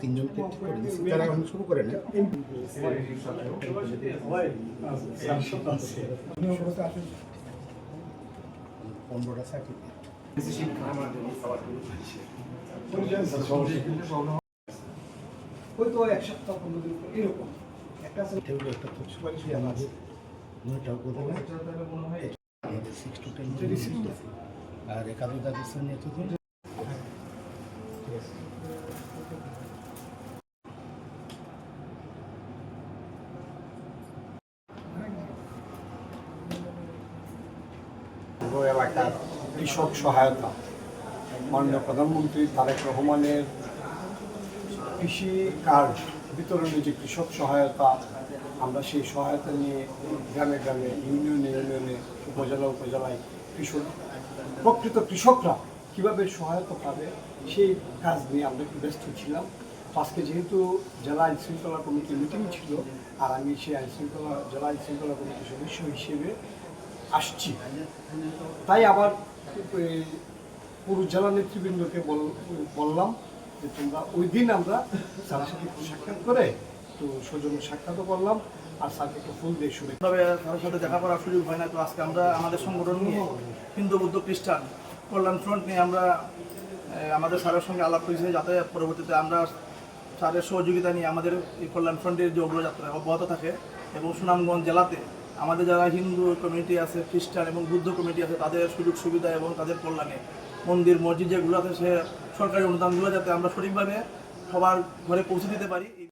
তিনজনকে তারা এখন শুরু করে না। পনেরোটা চাকরি হয়তো এক সপ্তাহ 15 দিন এরকম একটা সুপারিশ আমাদের 9টা উপজেলা আমাদের 6 to 10 আর একাধিক স্থানীয় এলাকার কৃষক সহায়তা মাননীয় প্রধানমন্ত্রী তারেক রহমানের কৃষি কার্ড বিতরণে যে কৃষক সহায়তা, আমরা সেই সহায়তা নিয়ে গ্রামে গ্রামে ইউনিয়নে উপজেলায় প্রকৃত কৃষকরা কীভাবে সহায়তা পাবে সেই কাজ নিয়ে আমরা একটু ব্যস্ত ছিলাম। আজকে যেহেতু জেলা আইনশৃঙ্খলা কমিটির মিটিং ছিল আর আমি সেই জেলা আইনশৃঙ্খলা কমিটির সদস্য হিসেবে আসছি, তাই আবার পুরো জেলা নেতৃবৃন্দকে বললাম যে তোমরা ওই দিন আমরা স্যারের সাথে একটু সাক্ষাৎ করে তো সৌজন্য সাক্ষাৎও করলাম আর স্যারকে একটু ফুল দিয়ে শুনে স্যারের সাথে দেখা করার সুযোগ হয় না। তো আজকে আমরা আমাদের সংগঠন নিয়ে হিন্দু বৌদ্ধ খ্রিস্টান কল্যাণ ফ্রন্ট নিয়ে আমরা আমাদের স্যারের সঙ্গে আলাপ করেছি, যাতে পরবর্তীতে আমরা স্যারের সহযোগিতা নিয়ে আমাদের এই কল্যাণ ফ্রন্টের যে অগ্রযাত্রা অব্যাহত থাকে এবং সুনামগঞ্জ জেলাতে আমাদের যারা হিন্দু কমিউনিটি আছে, খ্রিস্টান এবং বুদ্ধ কমিউনিটি আছে, তাদের সুযোগ সুবিধা এবং তাদের কল্যাণে মন্দির মসজিদ যেগুলো আছে সে সরকারি অনুদানগুলো যাতে আমরা সঠিকভাবে সবার ঘরে পৌঁছে দিতে পারি।